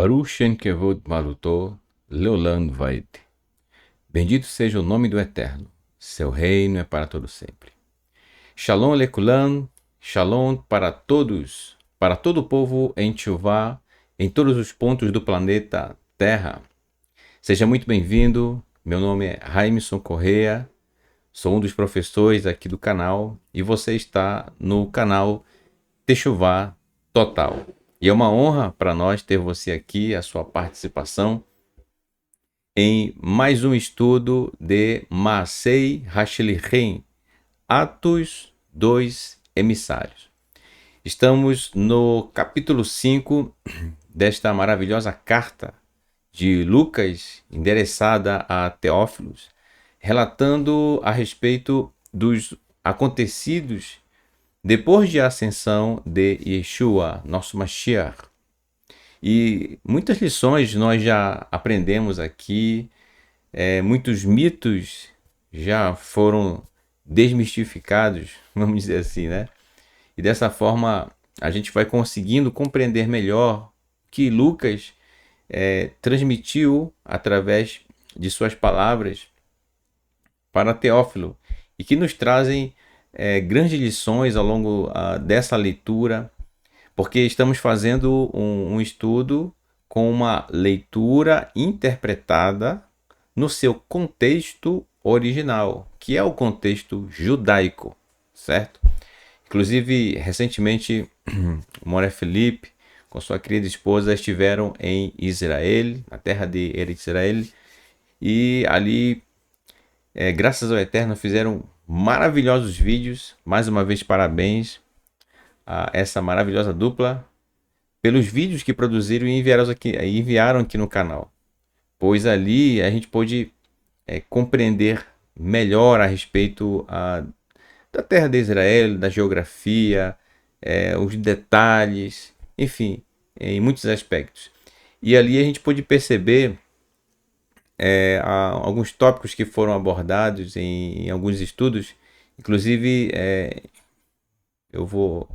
Baruch Shem Kevod Maluto Leolam Vaed. Bendito seja o nome do Eterno. Seu reino é para todo sempre. Shalom Lekulam, Shalom para todo o povo em Tchuvá, em todos os pontos do planeta Terra. Seja muito bem-vindo. Meu nome é Raimson Correia. Sou um dos professores aqui do canal e você está no canal Techuvá Total. E é uma honra para nós ter você aqui, a sua participação em mais um estudo de Maasei Hashlichim, Atos dos Emissários. Estamos no capítulo 5 desta maravilhosa carta de Lucas, endereçada a Teófilos, relatando a respeito dos acontecidos depois de a ascensão de Yeshua, nosso Mashiach. E muitas lições nós já aprendemos aqui, muitos mitos já foram desmistificados, vamos dizer assim, né? E dessa forma a gente vai conseguindo compreender melhor o que Lucas transmitiu através de suas palavras para Teófilo e que nos trazem grandes lições ao longo dessa leitura, porque estamos fazendo um estudo com uma leitura interpretada no seu contexto original, que é o contexto judaico, certo? Inclusive, recentemente, o Moré Felipe, com sua querida esposa, estiveram em Israel, na terra de Eretz Israel, e ali, graças ao Eterno, fizeram maravilhosos vídeos. Mais uma vez, parabéns a essa maravilhosa dupla pelos vídeos que produziram e enviaram aqui no canal, pois ali a gente pôde compreender melhor a respeito da terra de Israel, da geografia, os detalhes, enfim, em muitos aspectos. E ali a gente pôde perceber alguns tópicos que foram abordados em alguns estudos. Inclusive, eu vou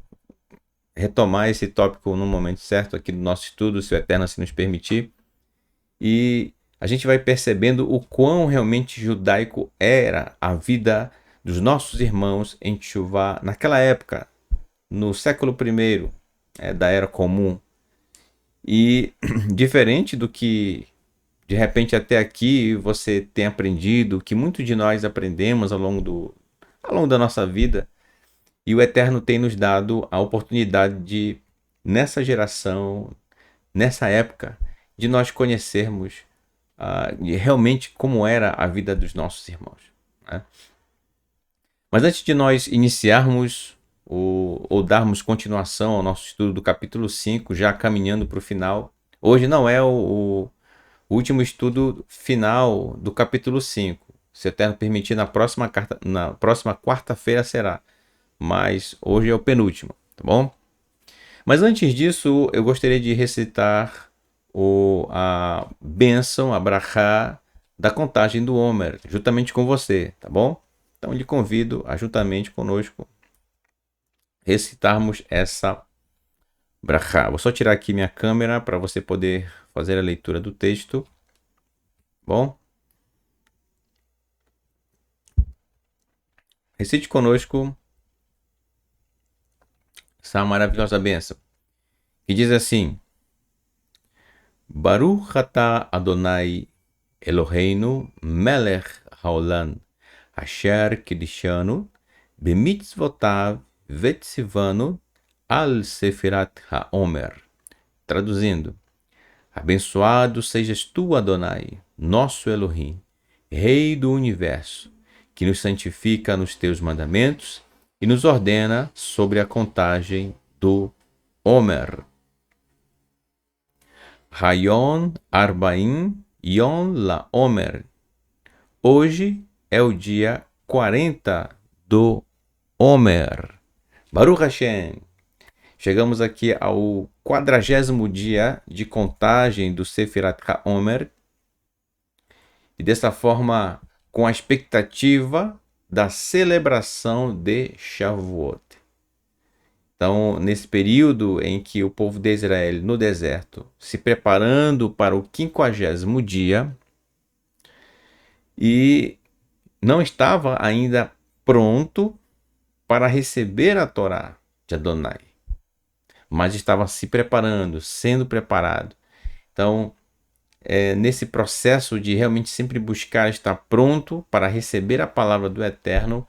retomar esse tópico no momento certo aqui do nosso estudo, se o Eterno assim nos permitir. E a gente vai percebendo o quão realmente judaico era a vida dos nossos irmãos em Teshuvá naquela época, no século I da Era Comum. E diferente do que de repente até aqui você tem aprendido, que muitos de nós aprendemos ao longo da nossa vida, e o Eterno tem nos dado a oportunidade de, nessa geração, nessa época, de nós conhecermos realmente como era a vida dos nossos irmãos, né? Mas antes de nós iniciarmos ou darmos continuação ao nosso estudo do capítulo 5, já caminhando para o final, hoje não é o último estudo final do capítulo 5. Se o Eterno permitir, na próxima quarta-feira será. Mas hoje é o penúltimo, tá bom? Mas antes disso, eu gostaria de recitar a bênção, a brachá da contagem do Homer, juntamente com você, tá bom? Então, lhe convido a, juntamente conosco, recitarmos essa brachá. Vou só tirar aqui minha câmera para você poder fazer a leitura do texto, bom? Recite conosco essa maravilhosa bênção, que diz assim: Baruch atah Adonai Eloheinu melech haolam asher kidishanu bemitzvotav vetzivanu al sefirat haomer. Traduzindo: abençoado sejas tu, Adonai, nosso Elohim, Rei do universo, que nos santifica nos teus mandamentos e nos ordena sobre a contagem do Homer. Rayon Arbaim Yom La Homer. Hoje é o dia 40 do Homer. Baruch Hashem. Chegamos aqui ao 40º dia de contagem do Sefirat HaOmer. E dessa forma, com a expectativa da celebração de Shavuot. Então, nesse período em que o povo de Israel no deserto se preparando para o 50º dia e não estava ainda pronto para receber a Torá de Adonai, mas estava se preparando, sendo preparado. Então, nesse processo de realmente sempre buscar estar pronto para receber a palavra do Eterno,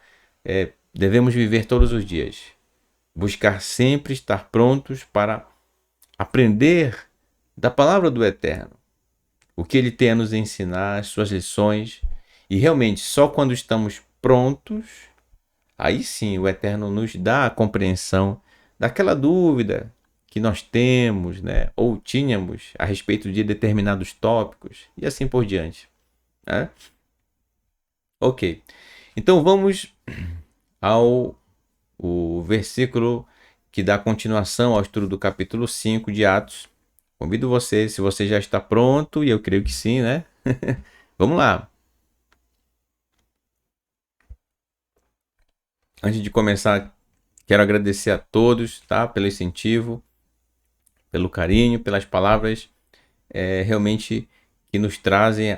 devemos viver todos os dias. Buscar sempre estar prontos para aprender da palavra do Eterno, o que ele tem a nos ensinar, as suas lições. E realmente, só quando estamos prontos, aí sim o Eterno nos dá a compreensão daquela dúvida que nós temos, né, ou tínhamos a respeito de determinados tópicos e assim por diante, né? Ok, então vamos ao o versículo que dá continuação ao estudo do capítulo 5 de Atos. Convido você, se você já está pronto, e eu creio que sim, né? Vamos lá. Antes de começar, quero agradecer a todos, tá? Pelo incentivo, pelo carinho, pelas palavras realmente que nos trazem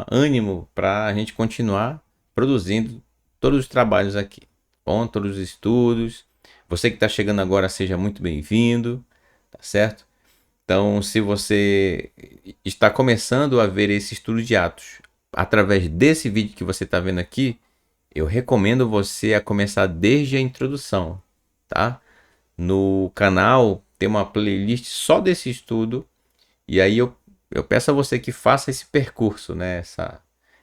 ânimo para a gente continuar produzindo todos os trabalhos aqui. Bom, todos os estudos. Você que está chegando agora, seja muito bem-vindo, tá certo? Então, se você está começando a ver esse estudo de Atos através desse vídeo que você está vendo aqui, eu recomendo você a começar desde a introdução, tá? No canal tem uma playlist só desse estudo, e aí eu peço a você que faça esse percurso, né?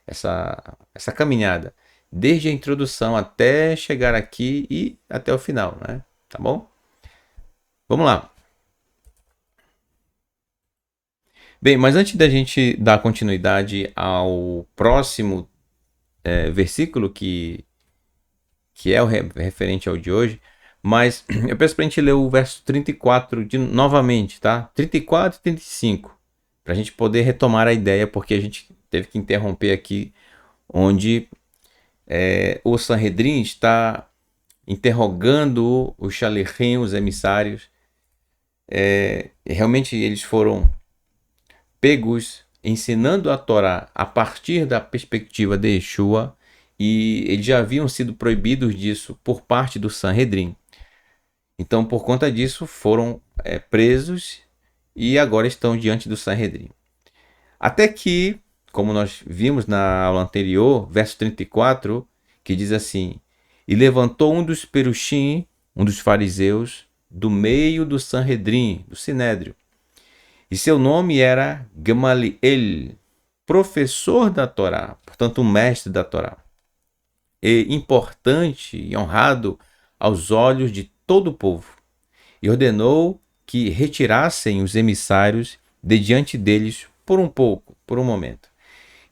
Essa caminhada, desde a introdução até chegar aqui e até o final, né? Tá bom? Vamos lá. Bem, mas antes da gente dar continuidade ao próximo versículo que é o referente ao de hoje, mas eu peço para a gente ler o verso 34 novamente, tá? 34 e 35, para a gente poder retomar a ideia, porque a gente teve que interromper aqui, onde o Sanhedrin está interrogando os Shalichim, os emissários. Realmente eles foram pegos ensinando a Torá a partir da perspectiva de Yeshua, e eles já haviam sido proibidos disso por parte do Sanhedrin. Então, por conta disso, foram presos e agora estão diante do Sanhedrin. Até que, como nós vimos na aula anterior, verso 34, que diz assim: E levantou um dos perushim, um dos fariseus, do meio do Sanhedrin, do Sinédrio, e seu nome era Gamaliel, professor da Torá, portanto, um mestre da Torá, e importante e honrado aos olhos de todo o povo, e ordenou que retirassem os emissários de diante deles por um pouco, por um momento.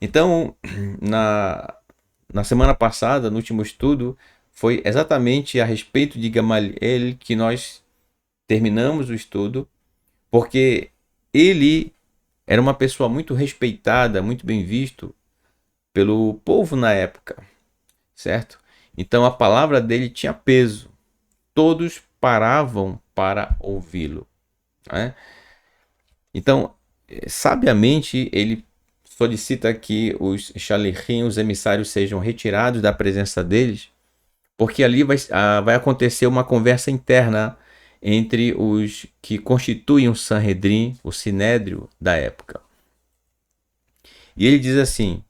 Então, na semana passada, no último estudo, foi exatamente a respeito de Gamaliel que nós terminamos o estudo, porque ele era uma pessoa muito respeitada, muito bem visto pelo povo na época, certo? Então a palavra dele tinha peso. Todos paravam para ouvi-lo, né? Então, sabiamente, ele solicita que os shalichim, os emissários, sejam retirados da presença deles, porque ali vai acontecer uma conversa interna entre os que constituem o Sanhedrin, o Sinédrio da época. E ele diz assim,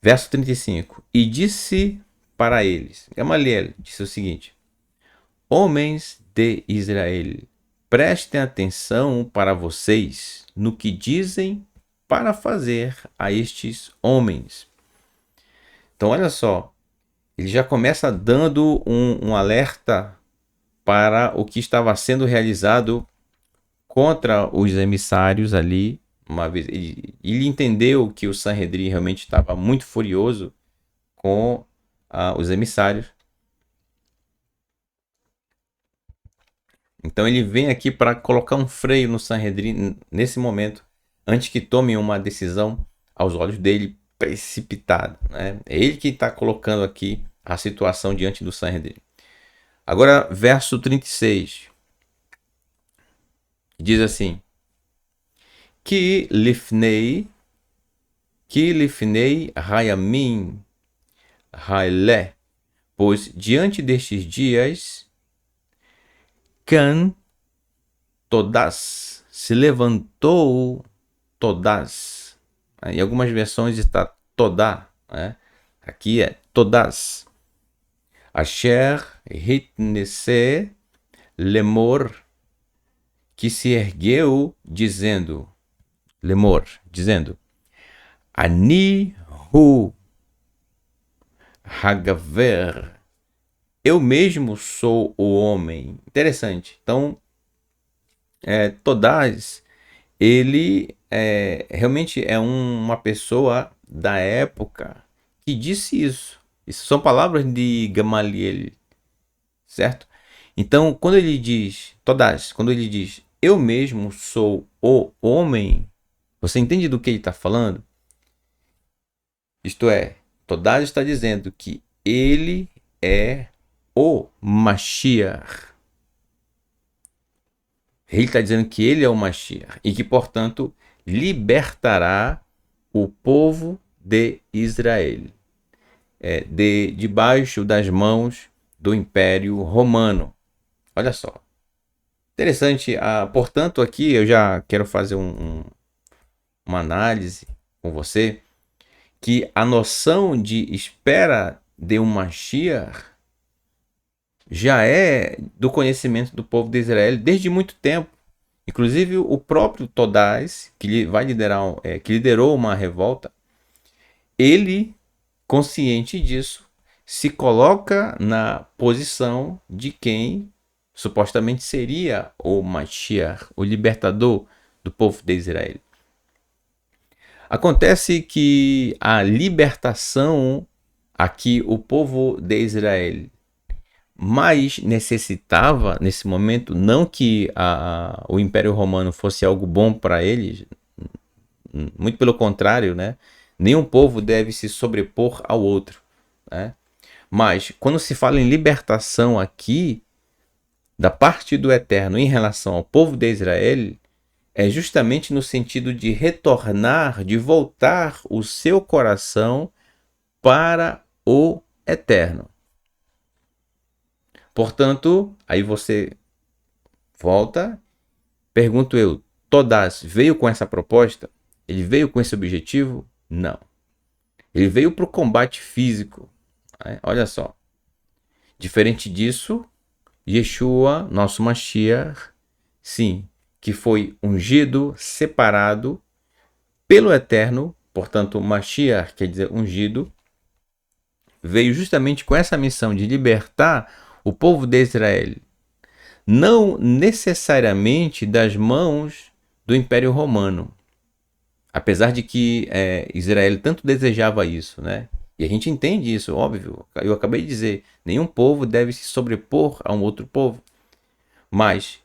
verso 35, e disse para eles, Gamaliel disse o seguinte: Homens de Israel, prestem atenção para vocês no que dizem para fazer a estes homens. Então, olha só, ele já começa dando um alerta para o que estava sendo realizado contra os emissários ali. Uma vez ele entendeu que o Sanhedrin realmente estava muito furioso com os emissários. Então ele vem aqui para colocar um freio no Sanhedrin nesse momento, antes que tome uma decisão aos olhos dele precipitada, né? É ele que está colocando aqui a situação diante do Sanhedrin. Agora, verso 36. Diz assim: Ki lifnei hayamim haile. Pois diante destes dias, Can Todas se levantou Todas. Em algumas versões está Todá, né? Aqui é Todas. Asher hitnese lemor, que se ergueu dizendo, lemor, dizendo, Ani hu hagaver, eu mesmo sou o homem. Interessante. Então, Todás, ele realmente é uma pessoa da época que disse isso. Isso são palavras de Gamaliel, certo? Então, quando ele diz, Todás, quando ele diz, eu mesmo sou o homem, você entende do que ele está falando? Isto é, Todás está dizendo que ele é o Mashiach. Ele está dizendo que ele é o Mashiach e que, portanto, libertará o povo de Israel debaixo das mãos do Império Romano. Olha só. Interessante. Portanto, aqui eu já quero fazer uma análise com você que a noção de espera de um Mashiach já é do conhecimento do povo de Israel desde muito tempo. Inclusive o próprio Todás, que vai liderar, que liderou uma revolta, ele, consciente disso, se coloca na posição de quem supostamente seria o Mashiach, o libertador do povo de Israel. Acontece que a libertação a que o povo de Israel mais necessitava nesse momento, não que o Império Romano fosse algo bom para eles, muito pelo contrário, né? Nenhum povo deve se sobrepor ao outro, né? Mas quando se fala em libertação aqui, da parte do Eterno em relação ao povo de Israel, é justamente no sentido de retornar, de voltar o seu coração para o Eterno. Portanto, aí você volta, pergunto eu, Todás veio com essa proposta? Ele veio com esse objetivo? Não. Ele veio para o combate físico. Olha só. Diferente disso, Yeshua, nosso Mashiach, sim, que foi ungido, separado pelo Eterno, portanto, Mashiach quer dizer ungido, veio justamente com essa missão de libertar o povo de Israel, não necessariamente das mãos do Império Romano, apesar de que Israel tanto desejava isso, né? E a gente entende isso, óbvio. Eu acabei de dizer, nenhum povo deve se sobrepor a um outro povo. Mas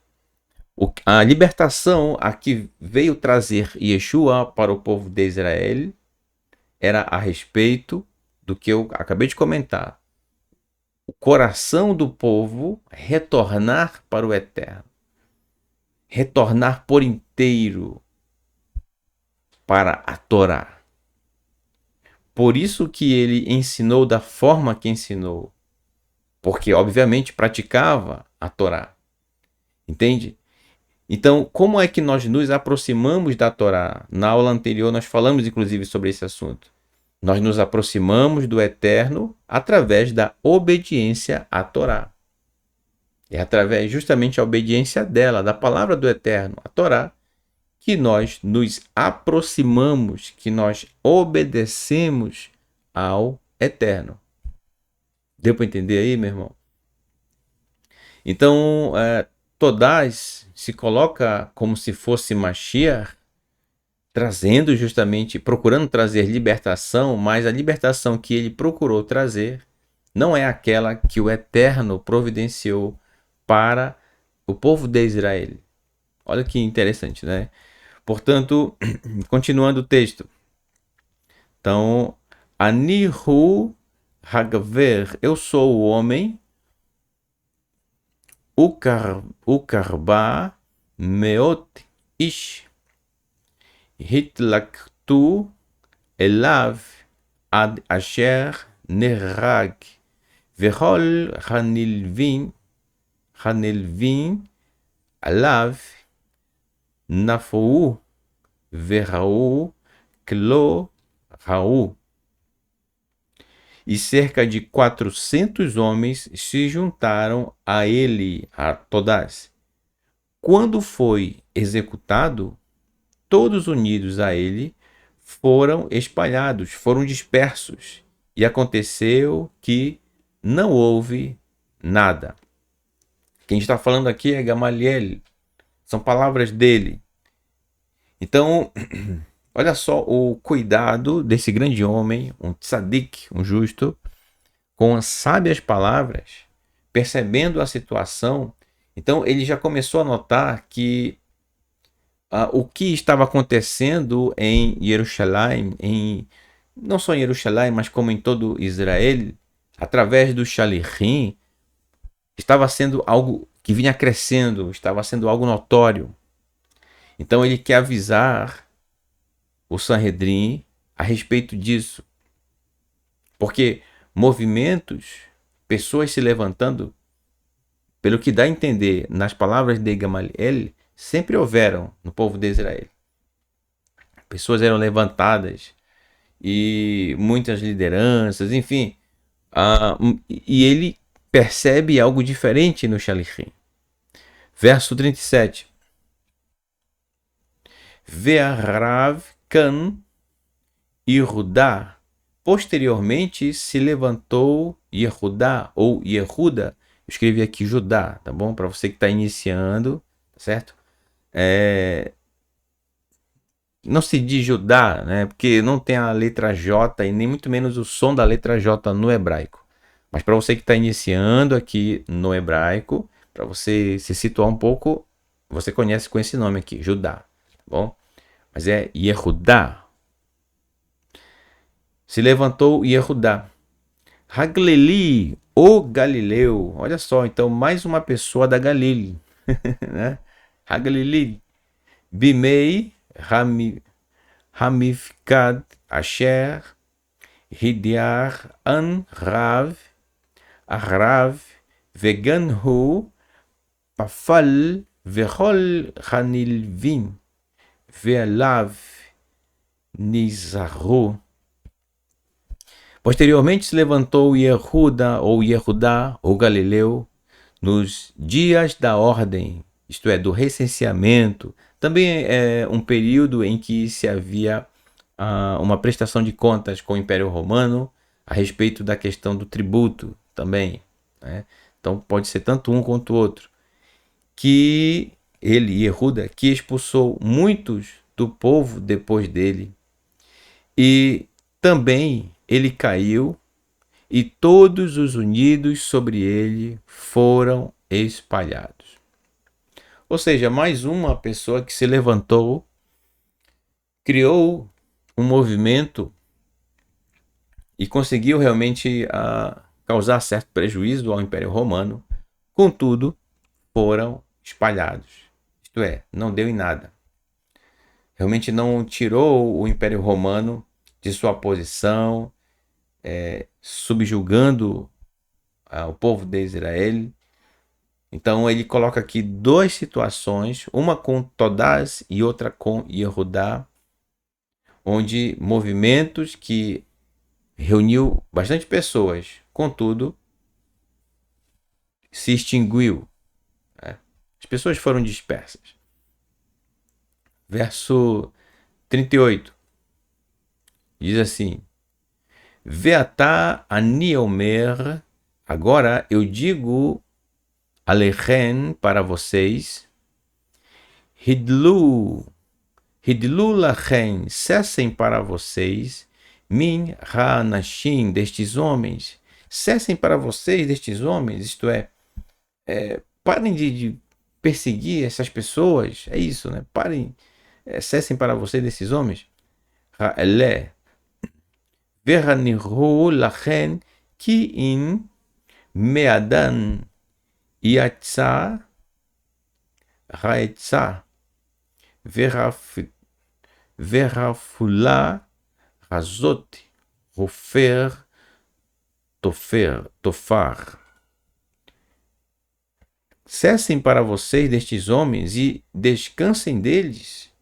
a libertação a que veio trazer Yeshua para o povo de Israel era a respeito do que eu acabei de comentar. O coração do povo retornar para o Eterno. Retornar por inteiro para a Torá. Por isso que ele ensinou da forma que ensinou. Porque, obviamente, praticava a Torá. Entende? Então, como é que nós nos aproximamos da Torá? Na aula anterior nós falamos, inclusive, sobre esse assunto. Nós nos aproximamos do Eterno através da obediência à Torá. É através justamente da obediência dela, da palavra do Eterno, a Torá, que nós nos aproximamos, que nós obedecemos ao Eterno. Deu para entender aí, meu irmão? Então, Todás se coloca como se fosse Mashiach, trazendo justamente, procurando trazer libertação, mas a libertação que ele procurou trazer não é aquela que o Eterno providenciou para o povo de Israel. Olha que interessante, né? Portanto, continuando o texto. Então, Anihu Hagaver, eu sou o homem, Ukarbá meot ish hitlaktu elav ad asher nehrag vechol hanilvin alav nafou verau klo rau. E cerca de 400 homens se juntaram a ele, a Todás. Quando foi executado, todos unidos a ele foram espalhados, foram dispersos. E aconteceu que não houve nada. Quem está falando aqui é Gamaliel. São palavras dele. Então, olha só o cuidado desse grande homem, um tzadik, um justo, com as sábias palavras, percebendo a situação. Então ele já começou a notar que o que estava acontecendo em Jerusalém, não só em Jerusalém, mas como em todo Israel, através do Shalichim, estava sendo algo que vinha crescendo, estava sendo algo notório. Então ele quer avisar o Sanhedrin a respeito disso. Porque movimentos, pessoas se levantando, pelo que dá a entender nas palavras de Gamaliel, sempre houveram no povo de Israel. Pessoas eram levantadas e muitas lideranças, enfim. E ele percebe algo diferente no Shalichim. Verso 37. Ve'arav kan Yehudá. Posteriormente se levantou Yehudá ou Yehuda. Eu escrevi aqui Judá, tá bom? Para você que está iniciando, certo? Não se diz Judá, né? Porque não tem a letra J e nem muito menos o som da letra J no hebraico. Mas para você que está iniciando aqui no hebraico, para você se situar um pouco, você conhece com esse nome aqui, Judá, tá bom? Mas é Yehudá. Se levantou Yehudá. Haglili, o Galileu. Olha só, então mais uma pessoa da Galile. Né? Haglili. Bimei Hamifkad Asher Hidyar An Rav Arav Veganhu Pafal Vechol Hanilvin Ve'alav Nizaru. Posteriormente se levantou Yehudá ou Galileu nos dias da ordem, isto é, do recenseamento. Também é um período em que se havia uma prestação de contas com o Império Romano a respeito da questão do tributo também, né? Então pode ser tanto um quanto o outro. Que ele, Yehudá, que expulsou muitos do povo depois dele. E também ele caiu e todos os unidos sobre ele foram espalhados. Ou seja, mais uma pessoa que se levantou, criou um movimento e conseguiu realmente causar certo prejuízo ao Império Romano. Contudo, foram espalhados. Isto é, não deu em nada. Realmente não tirou o Império Romano de sua posição, subjugando o povo de Israel. Então ele coloca aqui duas situações, uma com Todás e outra com Yehudá, onde movimentos que reuniu bastante pessoas, contudo, se extinguiu. As pessoas foram dispersas. Verso 38. Diz assim: Veatá ani omer, agora eu digo alechem para vocês, hidlu lachem, cessem para vocês, min ha-nashim, destes homens, cessem para vocês destes homens, isto é, parem de perseguir essas pessoas, é isso, né? Parem, cessem para vocês desses homens. Ha'eleh Veranihu lachem ki in meadan Yatzá, Raetzá, Verafulá, Razot, Rofer, Tofar. Cessem para vocês destes homens e descansem deles.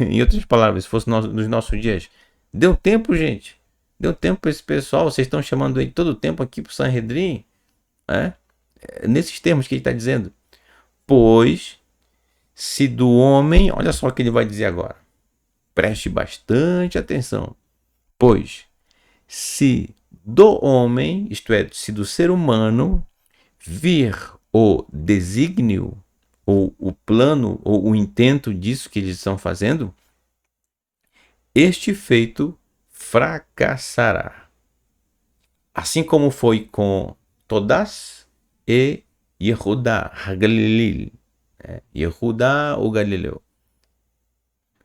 Em outras palavras, se fosse nos nossos dias, deu tempo, gente. Deu tempo para esse pessoal. Vocês estão chamando ele todo o tempo aqui para o Sanhedrin. Nesses termos que ele está dizendo. Pois, se do homem... Olha só o que ele vai dizer agora. Preste bastante atenção. Pois, se do homem, isto é, se do ser humano, vir o desígnio, ou o plano, ou o intento disso que eles estão fazendo, este feito fracassará. Assim como foi com Todás e Yehudá, Galileu. Yehudá ou Galileu.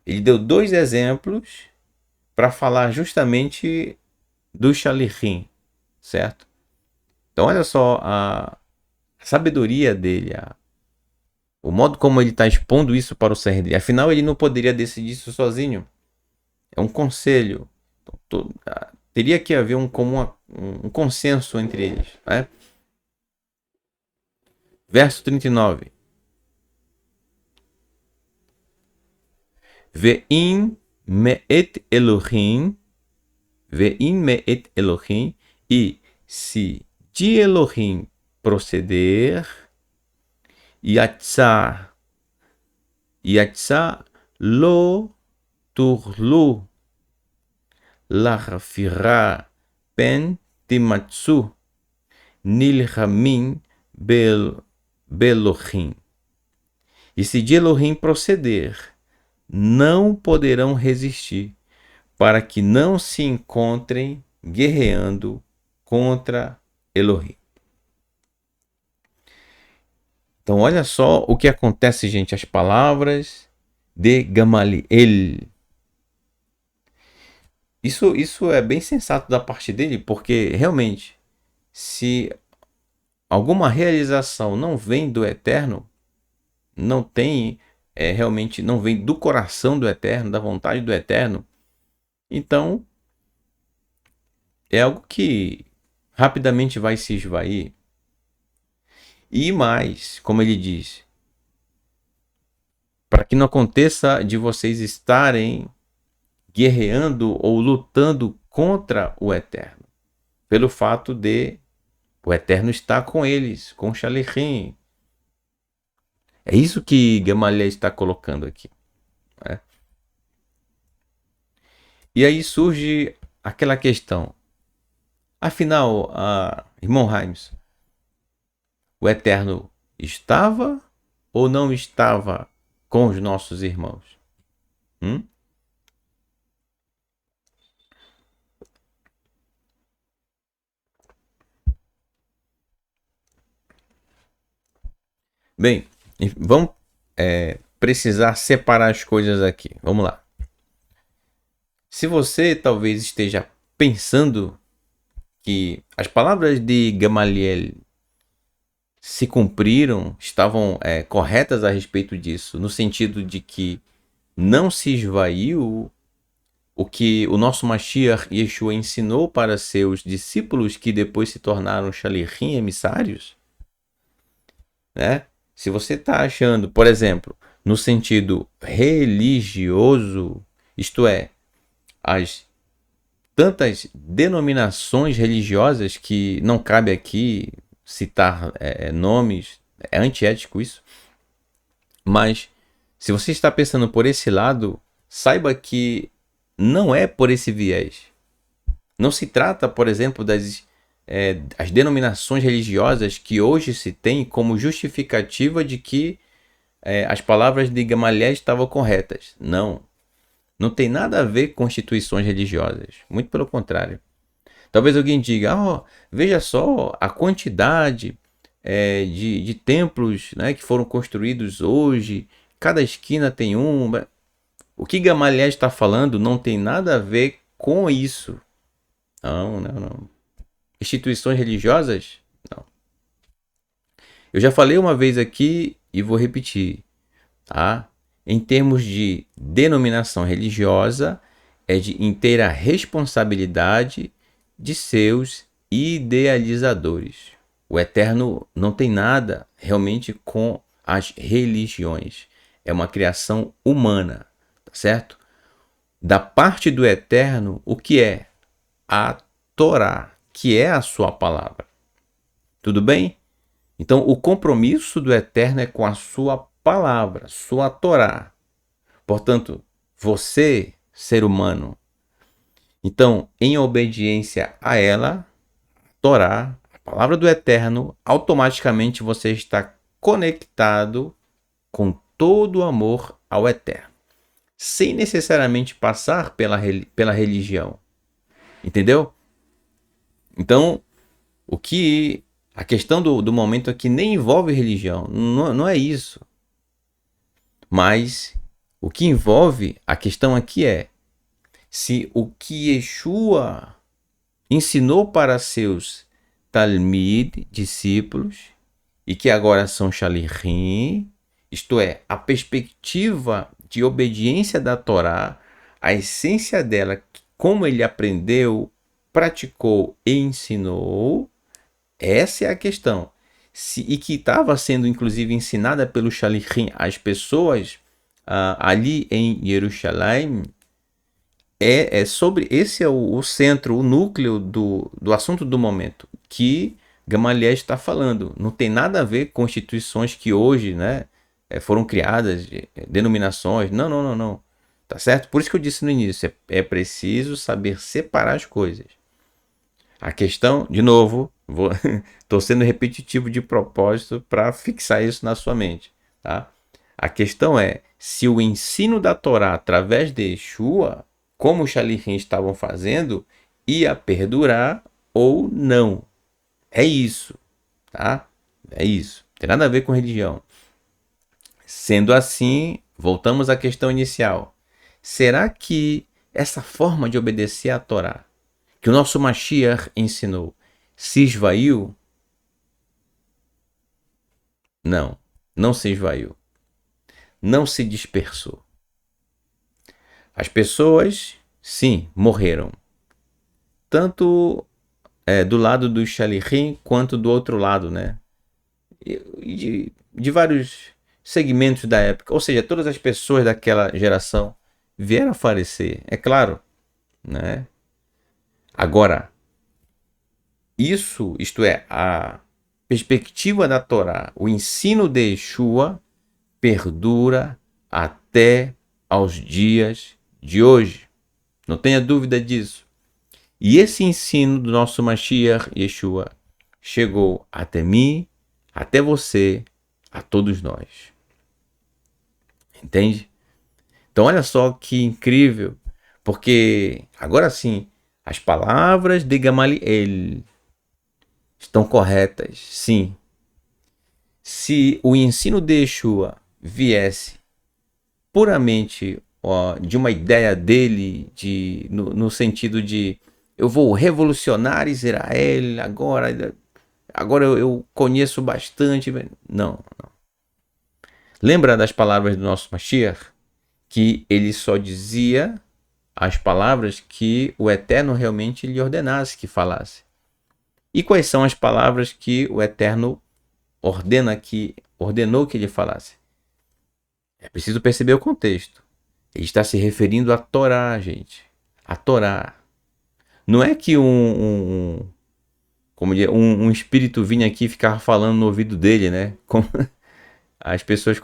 Ele deu 2 exemplos para falar justamente do Shalichim, certo? Então olha só a sabedoria dele, o modo como ele está expondo isso para o Sanhedrin. Afinal, ele não poderia decidir isso sozinho. É um conselho. Então, teria que haver um consenso entre eles. Né? Verso 39. Ve'im me'et Elohim, e se de Elohim proceder, Yatzá lo turlu lachfirá pen timatsu nilhamim belohim. E se de Elohim proceder, não poderão resistir, para que não se encontrem guerreando contra Elohim. Então olha só o que acontece, gente, as palavras de Gamaliel. Isso é bem sensato da parte dele, porque realmente, se alguma realização não vem do Eterno, não tem, realmente não vem do coração do Eterno, da vontade do Eterno, então é algo que rapidamente vai se esvair. E mais, como ele diz, para que não aconteça de vocês estarem guerreando ou lutando contra o Eterno, pelo fato de o Eterno estar com eles, com o Shalichim. É isso que Gamaliel está colocando aqui. Né? E aí surge aquela questão. Afinal, irmão Raimes, o Eterno estava ou não estava com os nossos irmãos? Bem, vamos precisar separar as coisas aqui. Vamos lá. Se você talvez esteja pensando que as palavras de Gamaliel se cumpriram, estavam corretas a respeito disso, no sentido de que não se esvaiu o que o nosso Mashiach Yeshua ensinou para seus discípulos que depois se tornaram Shalichim, emissários, né? Se você está achando, por exemplo, no sentido religioso, isto é, as tantas denominações religiosas que não cabe aqui citar nomes, é antiético isso, mas se você está pensando por esse lado, saiba que não é por esse viés. Não se trata, por exemplo, as denominações religiosas que hoje se tem como justificativa de que as palavras de Gamaliel estavam corretas. Não. Não tem nada a ver com instituições religiosas. Muito pelo contrário. Talvez alguém diga, veja só a quantidade de templos, né, que foram construídos hoje. Cada esquina tem um. O que Gamaliel está falando não tem nada a ver com isso. Não. Instituições religiosas? Não. Eu já falei uma vez aqui e vou repetir, tá? Em termos de denominação religiosa, é de inteira responsabilidade de seus idealizadores. O Eterno não tem nada realmente com as religiões. É uma criação humana, tá certo? Da parte do Eterno, o que é? A Torá, que é a sua palavra. Tudo bem? Então, o compromisso do Eterno é com a sua palavra, sua Torá. Portanto, você, ser humano, então, em obediência a ela, Torá, a palavra do Eterno, automaticamente você está conectado com todo o amor ao Eterno, sem necessariamente passar pela religião. Entendeu? Então, a questão do momento aqui nem envolve religião, não é isso. Mas o que envolve, a questão aqui é se o que Yeshua ensinou para seus Talmid, discípulos, e que agora são Shalichim, isto é, a perspectiva de obediência da Torá, a essência dela, como ele aprendeu, praticou e ensinou, essa é a questão. E que estava sendo inclusive ensinada pelo Shalichim às pessoas ali em Jerusalém, esse é o centro, o núcleo do assunto do momento, que Gamaliel está falando. Não tem nada a ver com instituições que hoje, né, foram criadas, denominações. Não, não, não, não. Tá certo? Por isso que eu disse no início, é preciso saber separar as coisas. A questão, de novo, estou sendo repetitivo de propósito para fixar isso na sua mente. Tá? A questão é se o ensino da Torá através de Yeshua, como os Shalichim estavam fazendo, ia perdurar ou não. É isso. Tá? É isso. Não tem nada a ver com religião. Sendo assim, voltamos à questão inicial. Será que essa forma de obedecer à Torá, que o nosso Mashiach ensinou, se esvaiu? Não, não se esvaiu. Não se dispersou. As pessoas, sim, morreram. Tanto do lado dos Shalichim quanto do outro lado, né? De vários segmentos da época. Ou seja, todas as pessoas daquela geração vieram a falecer, é claro, né? Agora, isto é, a perspectiva da Torá, o ensino de Yeshua, perdura até aos dias de hoje. Não tenha dúvida disso. E esse ensino do nosso Mashiach Yeshua chegou até mim, até você, a todos nós. Entende? Então olha só que incrível, porque agora sim, as palavras de Gamaliel estão corretas, sim. Se o ensino de Yeshua viesse puramente de uma ideia dele, no sentido de eu vou revolucionar Israel, agora eu conheço bastante. Não, não. Lembra das palavras do nosso Mashiach? Que ele só dizia as palavras que o Eterno realmente lhe ordenasse que falasse. E quais são as palavras que o Eterno ordenou que ele falasse? É preciso perceber o contexto. Ele está se referindo à Torá, gente. A Torá. Não é que um espírito vinha aqui e ficava falando no ouvido dele, né? Como as pessoas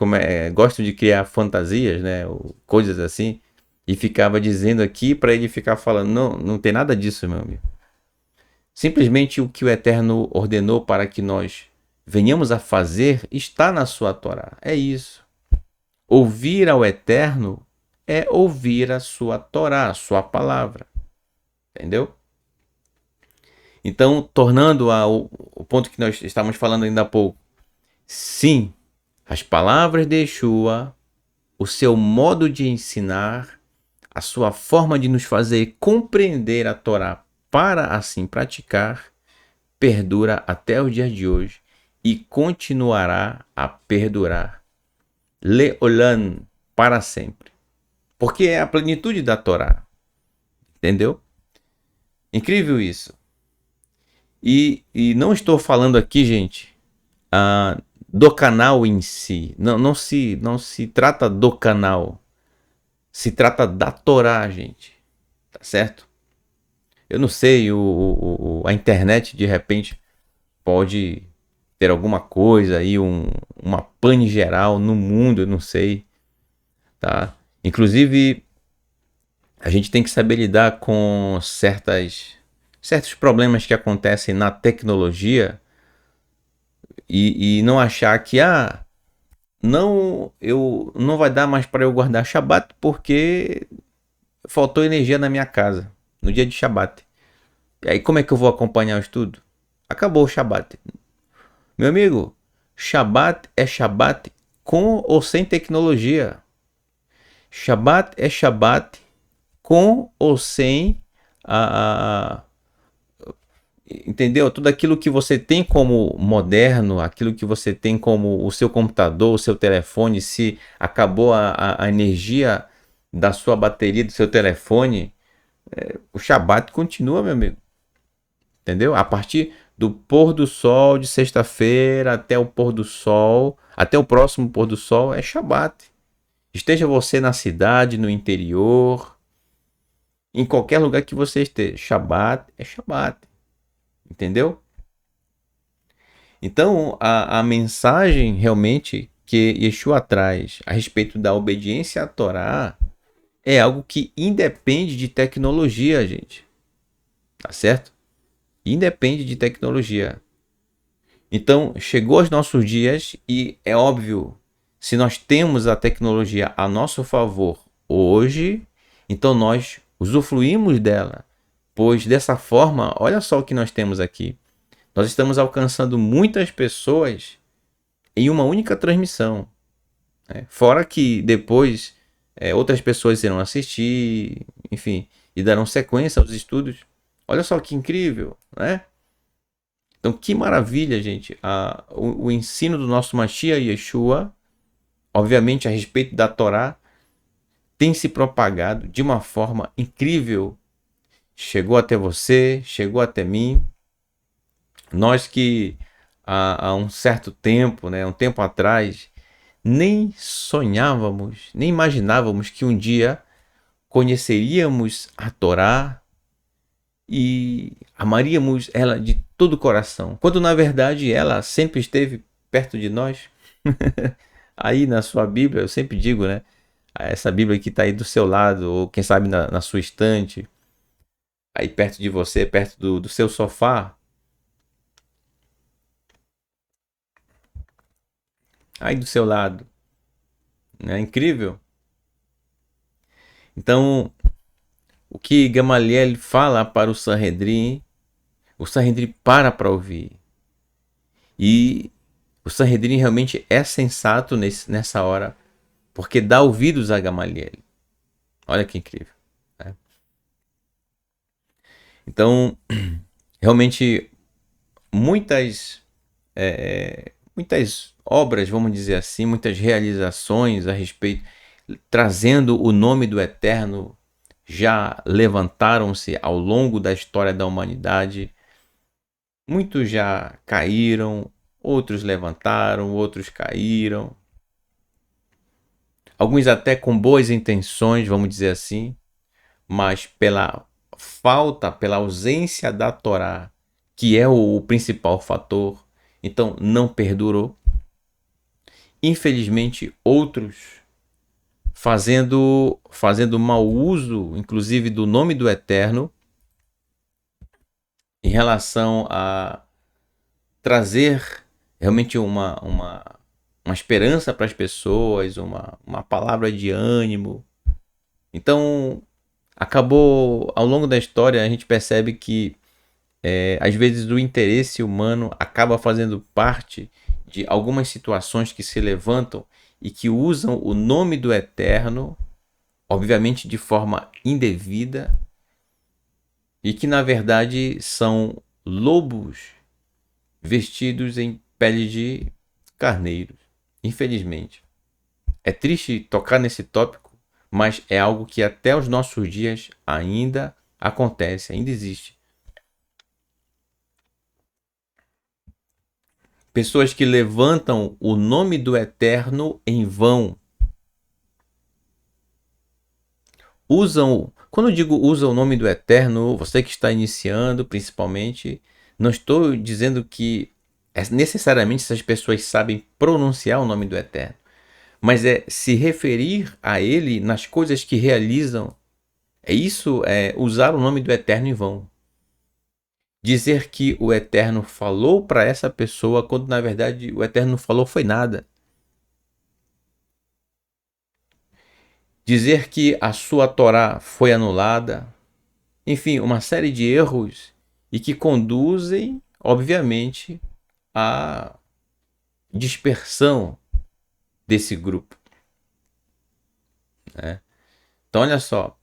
gostam de criar fantasias, né? Ou coisas assim. E ficava dizendo aqui para ele ficar falando. Não, não tem nada disso, meu amigo. Simplesmente o que o Eterno ordenou para que nós venhamos a fazer está na sua Torá. É isso. Ouvir ao Eterno é ouvir a sua Torá, a sua palavra. Entendeu? Então, tornando o ponto que nós estávamos falando ainda há pouco. Sim, as palavras de Yeshua, o seu modo de ensinar, a sua forma de nos fazer compreender a Torá para assim praticar, perdura até os dias de hoje e continuará a perdurar. Leolam, para sempre. Porque é a plenitude da Torá. Entendeu? Incrível isso. E não estou falando aqui, gente, do canal em si. Não se trata do canal. Se trata da Torá, gente. Tá certo? Eu não sei, a internet de repente pode ter alguma coisa aí, uma pane geral no mundo, eu não sei, tá? Inclusive, a gente tem que saber lidar com certos problemas que acontecem na tecnologia e não achar que, não vai dar mais para eu guardar Shabat porque faltou energia na minha casa no dia de Shabat. E aí como é que eu vou acompanhar o estudo? Acabou o Shabat. Meu amigo, Shabat é Shabat com ou sem tecnologia. Shabat é Shabat com ou sem a, entendeu? Tudo aquilo que você tem como moderno, aquilo que você tem como o seu computador, o seu telefone, se acabou a energia da sua bateria do seu telefone, o Shabat continua, meu amigo. Entendeu? A partir do pôr do sol de sexta-feira até o pôr do sol, até o próximo pôr do sol, é Shabat. Esteja você na cidade, no interior, em qualquer lugar que você esteja, Shabat é Shabat. Entendeu? Então, a mensagem realmente que Yeshua traz a respeito da obediência à Torá é algo que independe de tecnologia, gente. Tá certo? Independe de tecnologia. Então, chegou aos nossos dias e é óbvio, se nós temos a tecnologia a nosso favor hoje, então nós usufruímos dela, pois dessa forma, olha só o que nós temos aqui. Nós estamos alcançando muitas pessoas em uma única transmissão, né? Fora que depois outras pessoas irão assistir, enfim, e darão sequência aos estudos. Olha só que incrível, né? Então, que maravilha, gente. O ensino do nosso Mashiach Yeshua, obviamente a respeito da Torá, tem se propagado de uma forma incrível. Chegou até você, chegou até mim. Nós que há um certo tempo, né, um tempo atrás, nem sonhávamos, nem imaginávamos que um dia conheceríamos a Torá e amaríamos ela de todo o coração, quando na verdade ela sempre esteve perto de nós. Aí na sua Bíblia, eu sempre digo, né? Essa Bíblia que está aí do seu lado, ou quem sabe na sua estante, aí perto de você, perto do seu sofá, aí do seu lado. É incrível. Então, o que Gamaliel fala para o Sanhedrin para ouvir. E o Sanhedrin realmente é sensato nessa hora, porque dá ouvidos a Gamaliel. Olha que incrível, né? Então, realmente, muitas obras, vamos dizer assim, muitas realizações a respeito, trazendo o nome do Eterno, já levantaram-se ao longo da história da humanidade. Muitos já caíram, outros levantaram, outros caíram. Alguns até com boas intenções, vamos dizer assim, mas pela falta, pela ausência da Torá, que é o principal fator, então não perdurou. Infelizmente, outros fazendo mau uso, inclusive do nome do Eterno, em relação a trazer realmente uma esperança para as pessoas, uma palavra de ânimo. Então, acabou, ao longo da história, a gente percebe que às vezes o interesse humano acaba fazendo parte de algumas situações que se levantam e que usam o nome do Eterno, obviamente de forma indevida, e que na verdade são lobos vestidos em pele de carneiros. Infelizmente. É triste tocar nesse tópico, mas é algo que até os nossos dias ainda acontece, ainda existe. Pessoas que levantam o nome do Eterno em vão. Quando eu digo usa o nome do Eterno, você que está iniciando, principalmente, não estou dizendo que necessariamente essas pessoas sabem pronunciar o nome do Eterno, mas é se referir a ele nas coisas que realizam. É usar o nome do Eterno em vão. Dizer que o Eterno falou para essa pessoa, quando na verdade o Eterno não falou foi nada. Dizer que a sua Torá foi anulada. Enfim, uma série de erros e que conduzem, obviamente, à dispersão desse grupo. Né? Então, olha só.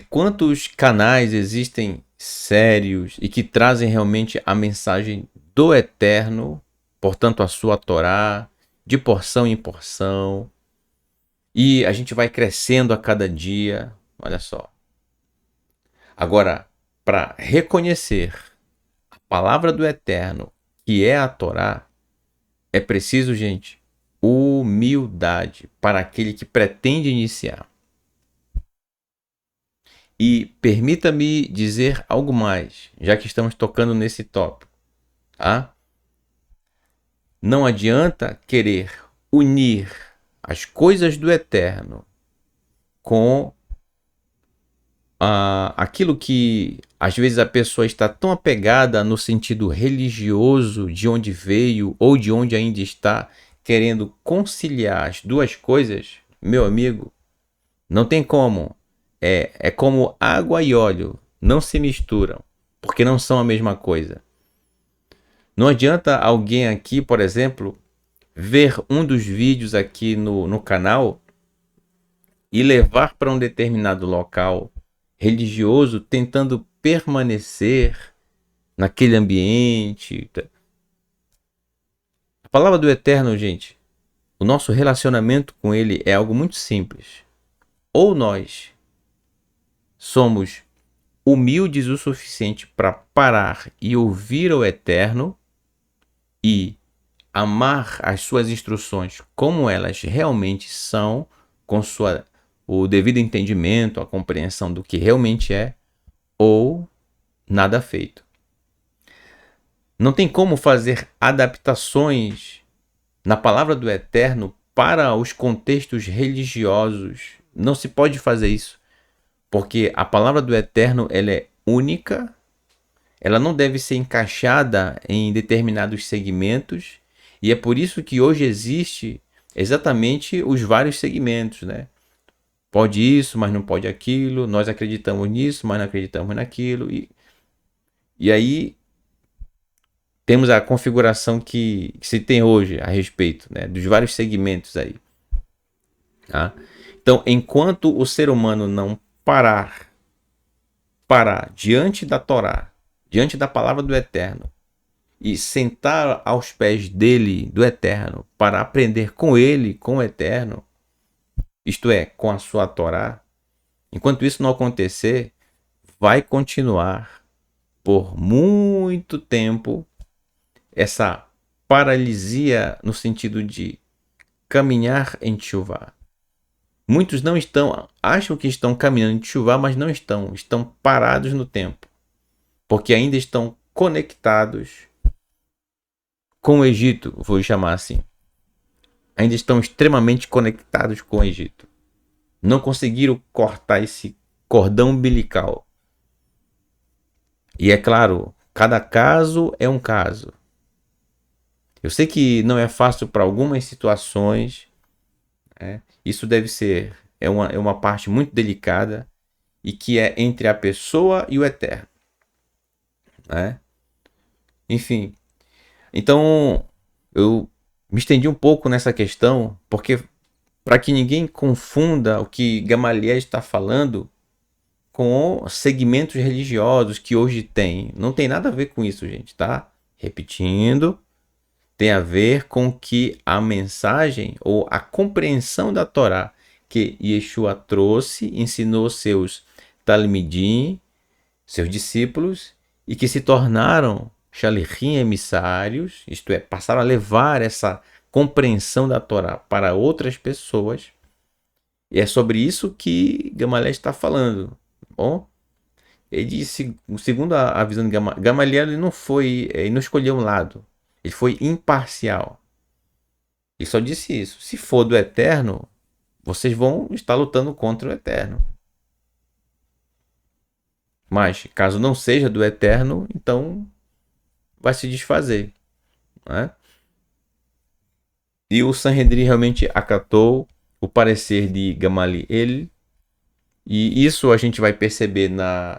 Quantos canais existem sérios e que trazem realmente a mensagem do Eterno, portanto a sua Torá, de porção em porção, e a gente vai crescendo a cada dia, olha só. Agora, para reconhecer a palavra do Eterno, que é a Torá, é preciso, gente, humildade para aquele que pretende iniciar. E permita-me dizer algo mais, já que estamos tocando nesse tópico. Tá? Não adianta querer unir as coisas do Eterno com aquilo que às vezes a pessoa está tão apegada no sentido religioso de onde veio ou de onde ainda está, querendo conciliar as duas coisas. Meu amigo, não tem como. É como água e óleo, não se misturam, porque não são a mesma coisa. Não adianta alguém aqui, por exemplo, ver um dos vídeos aqui no canal e levar para um determinado local religioso, tentando permanecer naquele ambiente. A palavra do Eterno, gente, o nosso relacionamento com ele é algo muito simples. Ou nós somos humildes o suficiente para parar e ouvir o Eterno e amar as suas instruções como elas realmente são, com o devido entendimento, a compreensão do que realmente é, ou nada feito. Não tem como fazer adaptações na palavra do Eterno para os contextos religiosos. Não se pode fazer isso. Porque a palavra do Eterno ela é única, ela não deve ser encaixada em determinados segmentos, e é por isso que hoje existe exatamente os vários segmentos, né? Pode isso, mas não pode aquilo, nós acreditamos nisso, mas não acreditamos naquilo, e aí temos a configuração que se tem hoje a respeito, né, dos vários segmentos aí. Tá? Então, enquanto o ser humano não parar diante da Torá, diante da palavra do Eterno, e sentar aos pés dele, do Eterno, para aprender com ele, com o Eterno, isto é, com a sua Torá, enquanto isso não acontecer, vai continuar por muito tempo essa paralisia no sentido de caminhar em chuva. Muitos não estão, acham que estão caminhando em chuva, mas não estão parados no tempo, porque ainda estão conectados com o Egito, vou chamar assim. Ainda estão extremamente conectados com o Egito. Não conseguiram cortar esse cordão umbilical. E é claro, cada caso é um caso. Eu sei que não é fácil para algumas situações, né? Isso deve ser, é uma parte muito delicada e que é entre a pessoa e o Eterno, né? Enfim, então eu me estendi um pouco nessa questão, porque para que ninguém confunda o que Gamaliel está falando com segmentos religiosos que hoje tem. Não tem nada a ver com isso, gente, tá? repetindo, tem a ver com que a mensagem ou a compreensão da Torá que Yeshua trouxe, ensinou seus talmidim, seus discípulos, e que se tornaram shalichim, emissários, isto é, passaram a levar essa compreensão da Torá para outras pessoas. E é sobre isso que Gamaliel está falando, tá bom? Ele disse, segundo a visão de Gamaliel, ele não escolheu um lado, ele foi imparcial. Ele só disse isso: se for do eterno, vocês vão estar lutando contra o eterno. Mas, caso não seja do eterno, então vai se desfazer. Né? E o Sanhedrin realmente acatou o parecer de Gamaliel. E isso a gente vai perceber,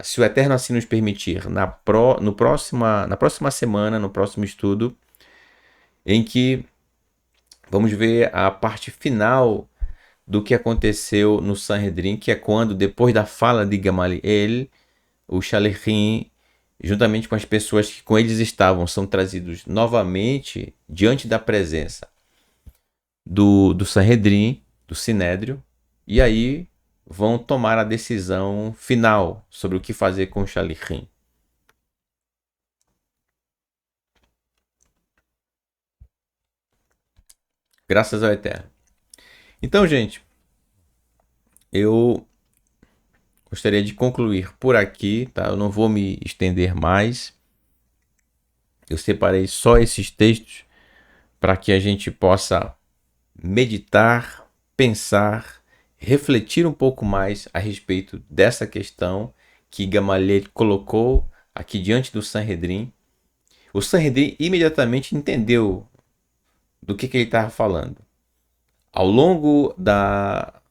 se o Eterno assim nos permitir, na próxima semana, no próximo estudo, em que vamos ver a parte final do que aconteceu no Sanhedrin, que é quando, depois da fala de Gamaliel, o Shalichim, juntamente com as pessoas que com eles estavam, são trazidos novamente diante da presença do Sanhedrin, do Sinédrio, e aí vão tomar a decisão final sobre o que fazer com o Shalichim. Graças ao Eterno. Então, gente, eu gostaria de concluir por aqui, tá? Eu não vou me estender mais. Eu separei só esses textos para que a gente possa meditar, pensar, refletir um pouco mais a respeito dessa questão que Gamaliel colocou aqui diante do Sanhedrin. O Sanhedrin imediatamente entendeu do que ele estava falando. Ao longo da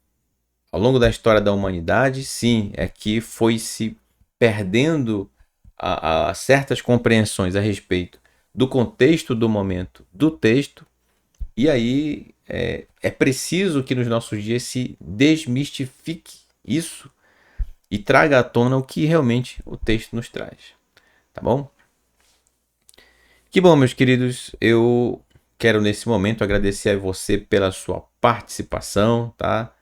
história da humanidade, sim, é que foi se perdendo a certas compreensões a respeito do contexto do momento do texto, e aí é preciso que nos nossos dias se desmistifique isso e traga à tona o que realmente o texto nos traz. Tá bom? Que bom, meus queridos. Eu quero nesse momento agradecer a você pela sua participação, tá?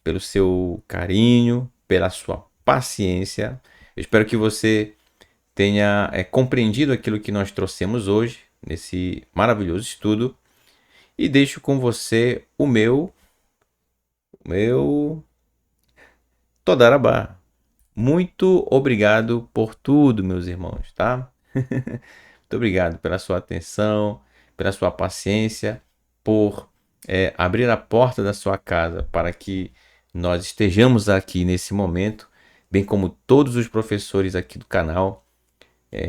Pelo seu carinho, pela sua paciência. Eu espero que você tenha compreendido aquilo que nós trouxemos hoje, nesse maravilhoso estudo. E deixo com você o meu Todarabá. Muito obrigado por tudo, meus irmãos, tá? Muito obrigado pela sua atenção, pela sua paciência, por abrir a porta da sua casa para que nós estejamos aqui nesse momento, bem como todos os professores aqui do canal.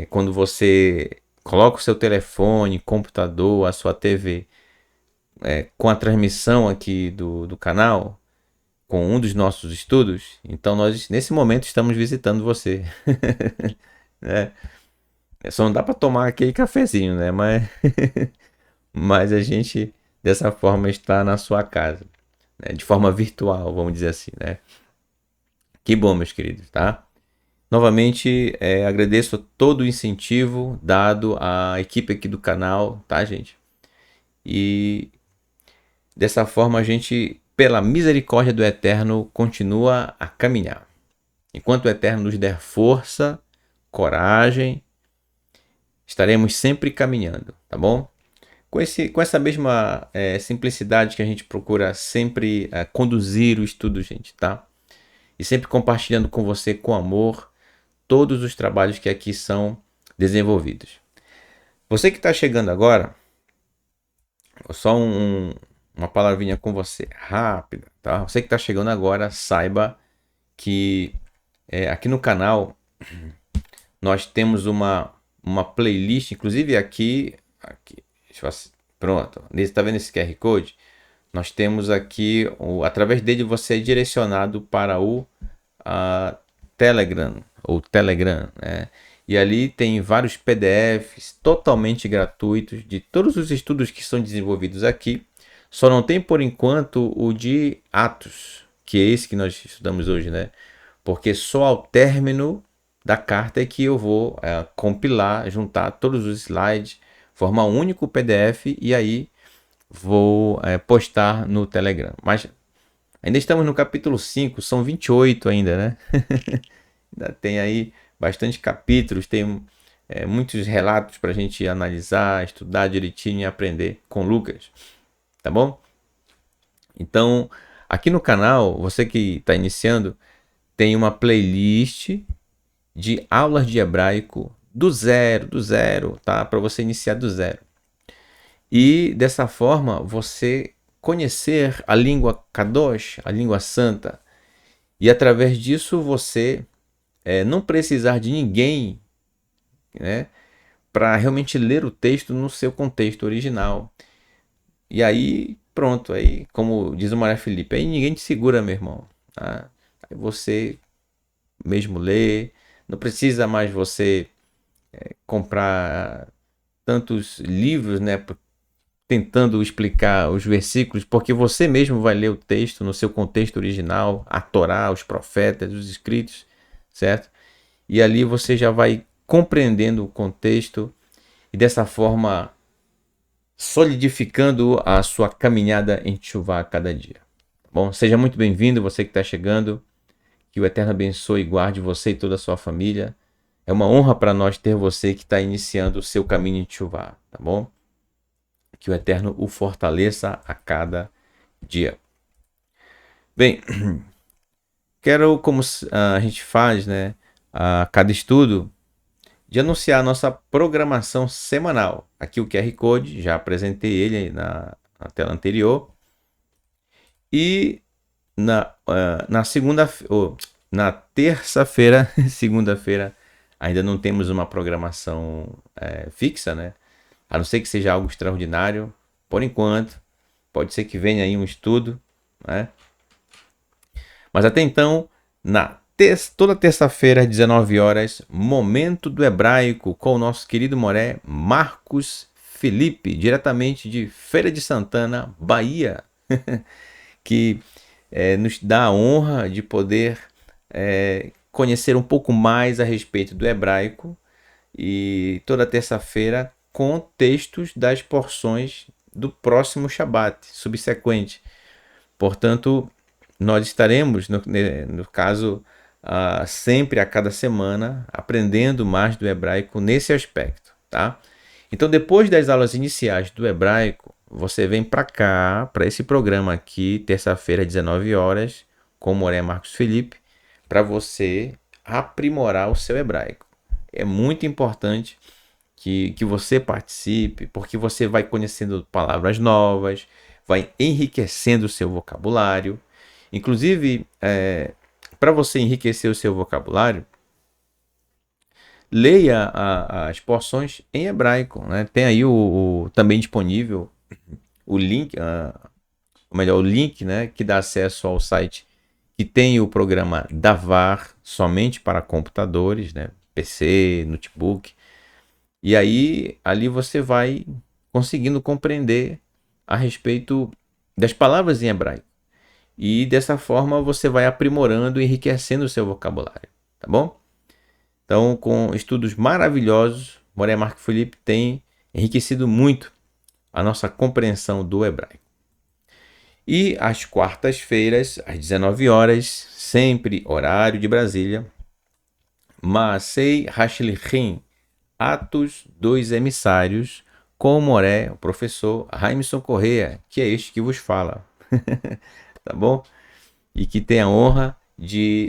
Quando você coloca o seu telefone, computador, a sua TV, com a transmissão aqui do canal, com um dos nossos estudos, então nós nesse momento estamos visitando você. Né? Só não dá para tomar aquele cafezinho, né? Mas a gente dessa forma está na sua casa, né? De forma virtual, vamos dizer assim, né? Que bom, meus queridos, tá? Novamente, agradeço todo o incentivo dado à equipe aqui do canal, tá, gente? E dessa forma a gente, pela misericórdia do Eterno, continua a caminhar. Enquanto o Eterno nos der força, coragem, estaremos sempre caminhando, tá bom? Com essa mesma simplicidade que a gente procura sempre conduzir o estudo, gente, tá? E sempre compartilhando com você, com amor, todos os trabalhos que aqui são desenvolvidos. Você que está chegando agora, só uma palavrinha com você, rápida, tá? Você que está chegando agora, saiba que aqui no canal nós temos uma playlist, inclusive aqui pronto, está vendo esse QR Code? Nós temos aqui, através dele você é direcionado para o Telegram, ou Telegram, né? E ali tem vários PDFs totalmente gratuitos de todos os estudos que são desenvolvidos aqui. Só não tem por enquanto o de Atos, que é esse que nós estudamos hoje, né? Porque só ao término da carta é que eu vou compilar, juntar todos os slides formar um único PDF e aí vou postar no Telegram. Mas ainda estamos no capítulo 5, são 28 ainda, né? Ainda tem aí bastante capítulos, tem muitos relatos para a gente analisar, estudar direitinho e aprender com Lucas, tá bom? Então, aqui no canal, você que está iniciando, tem uma playlist de aulas de hebraico do zero, tá? Para você iniciar do zero. E dessa forma, você conhecer a língua Kadosh, a língua santa, e através disso você não precisar de ninguém, né, para realmente ler o texto no seu contexto original. E aí, pronto, aí, como diz o Maria Felipe, aí ninguém te segura, meu irmão. Tá? Aí você mesmo lê, não precisa mais você comprar tantos livros, né, tentando explicar os versículos, porque você mesmo vai ler o texto no seu contexto original, a Torá, os profetas, os escritos, certo? E ali você já vai compreendendo o contexto e dessa forma solidificando a sua caminhada em Teshuvá a cada dia. Bom, seja muito bem-vindo, você que está chegando, que o Eterno abençoe e guarde você e toda a sua família. É uma honra para nós ter você que está iniciando o seu caminho em Teshuvá, tá bom? Que o Eterno o fortaleça a cada dia. Bem, quero, como a gente faz, né, a cada estudo, de anunciar a nossa programação semanal. Aqui o QR Code, já apresentei ele na tela anterior. E na segunda, na terça-feira, segunda-feira, ainda não temos uma programação fixa, né? A não ser que seja algo extraordinário, por enquanto. Pode ser que venha aí um estudo, né? Mas até então, toda terça-feira, às 19 horas, Momento do Hebraico, com o nosso querido moré Marcos Felipe, diretamente de Feira de Santana, Bahia, que nos dá a honra de poder conhecer um pouco mais a respeito do hebraico, e toda terça-feira com textos das porções do próximo Shabat, subsequente. Portanto, nós estaremos, no caso, sempre a cada semana, aprendendo mais do hebraico nesse aspecto, tá? Então, depois das aulas iniciais do hebraico, você vem para cá, para esse programa aqui, terça-feira, às 19 horas, com o Moré Marcos Felipe, para você aprimorar o seu hebraico. É muito importante que você participe, porque você vai conhecendo palavras novas, vai enriquecendo o seu vocabulário. Inclusive, para você enriquecer o seu vocabulário, leia as porções em hebraico, né? Tem aí também disponível o link, ou melhor, o link, né, que dá acesso ao site que tem o programa Davar somente para computadores, né, PC, notebook. E aí ali você vai conseguindo compreender a respeito das palavras em hebraico. E dessa forma você vai aprimorando e enriquecendo o seu vocabulário, tá bom? Então, com estudos maravilhosos, Moré Marco Felipe tem enriquecido muito a nossa compreensão do hebraico. E às quartas-feiras, às 19 horas, sempre horário de Brasília, Maasei Hashlichim, Atos dos Emissários, com o Moré, o professor Raimson Correia, que é este que vos fala. Tá bom? E que tem a honra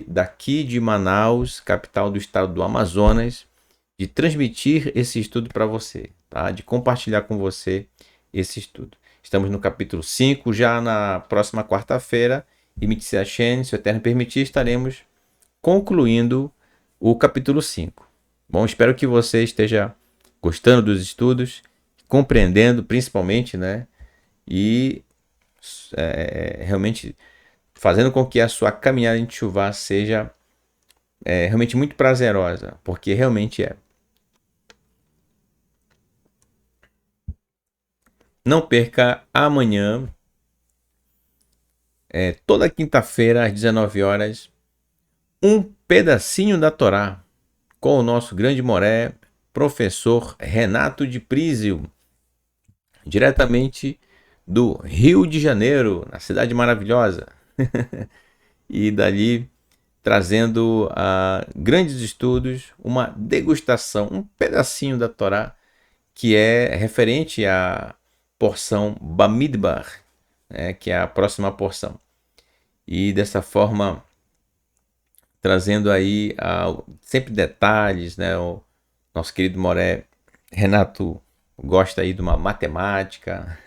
daqui de Manaus, capital do estado do Amazonas, de transmitir esse estudo para você, tá? De compartilhar com você esse estudo. Estamos no capítulo 5, já na próxima quarta-feira, e Mitzvah Hashem, se o Eterno permitir, estaremos concluindo o capítulo 5. Bom, espero que você esteja gostando dos estudos, compreendendo principalmente, né? E realmente fazendo com que a sua caminhada em Teshuvá seja realmente muito prazerosa, porque realmente é. Não perca amanhã, toda quinta-feira, às 19 horas, um pedacinho da Torá, com o nosso grande moré, professor Renato de Prísio, diretamente do Rio de Janeiro, na cidade maravilhosa. E dali trazendo grandes estudos, uma degustação, um pedacinho da Torá que é referente à porção Bamidbar, né, que é a próxima porção. E dessa forma, trazendo aí sempre detalhes, né? O nosso querido Moré Renato gosta aí de uma matemática.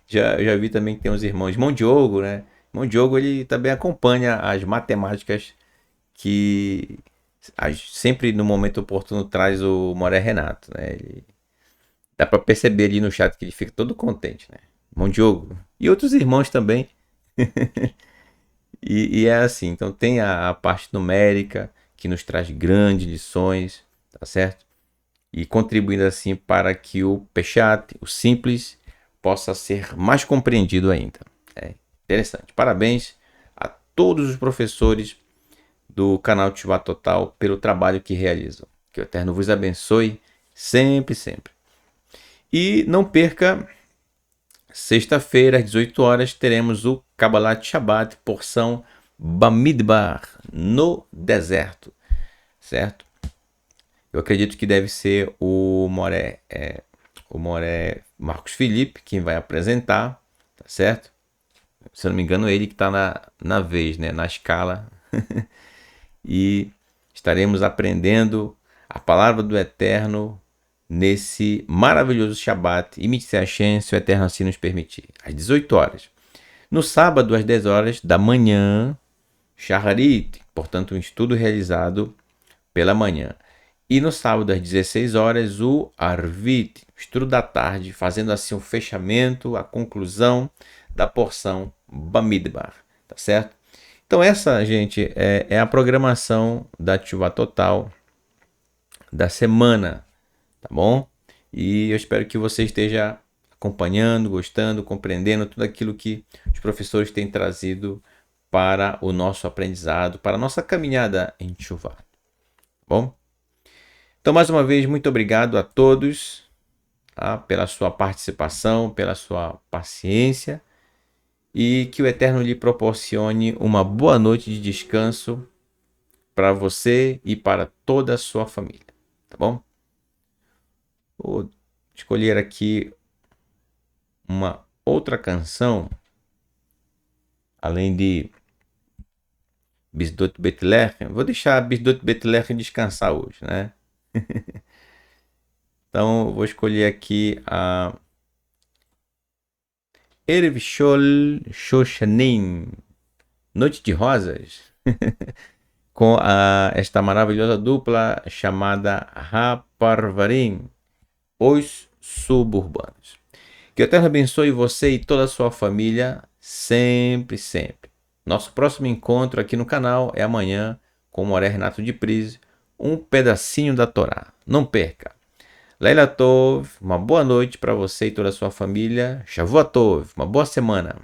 já vi também que tem uns irmãos. Irmão Diogo, né? Irmão Diogo, ele também acompanha as matemáticas que sempre no momento oportuno traz o Moré Renato, né? Dá para perceber ali no chat que ele fica todo contente, né? Irmão Diogo. E outros irmãos também. E é assim, então tem a parte numérica que nos traz grandes lições, tá certo? E contribuindo assim para que o Pechat, o simples, possa ser mais compreendido ainda. É interessante. Parabéns a todos os professores do canal Tchuvá Total pelo trabalho que realizam. Que o Eterno vos abençoe sempre, sempre. E não perca, sexta-feira, às 18 horas, teremos o Kabbalat Shabbat, porção Bamidbar, no deserto, certo? Eu acredito que deve ser o Moré Marcos Felipe quem vai apresentar, tá certo? Se eu não me engano, ele que está na vez, né? Na escala. E estaremos aprendendo a palavra do Eterno nesse maravilhoso Shabat, e Mitzvah Hashem, se o Eterno assim nos permitir, às 18 horas. No sábado, às 10 horas da manhã, Shaharit, portanto um estudo realizado pela manhã. E no sábado, às 16 horas, o Arvit, estudo da tarde, fazendo assim o fechamento, a conclusão da porção Bamidbar, tá certo? Então essa, gente, é a programação da Tchuvá Total da semana, tá bom? E eu espero que você esteja acompanhando, gostando, compreendendo tudo aquilo que os professores têm trazido para o nosso aprendizado, para a nossa caminhada em Tchuvá, tá bom? Então, mais uma vez, muito obrigado a todos, tá, pela sua participação, pela sua paciência, e que o Eterno lhe proporcione uma boa noite de descanso para você e para toda a sua família, tá bom? Vou escolher aqui uma outra canção, além de Bisdot Betlehem. Vou deixar Bisdot Betlehem descansar hoje, né? Então, vou escolher aqui a Erev Shol Shoshanim, Noite de Rosas, com esta maravilhosa dupla chamada Haparvarim, os suburbanos. Que o Eterno abençoe você e toda a sua família sempre, sempre. Nosso próximo encontro aqui no canal é amanhã com o Moré Renato de Prise, um pedacinho da Torá. Não perca. Leila Tov, uma boa noite para você e toda a sua família. Shavua Tov, uma boa semana.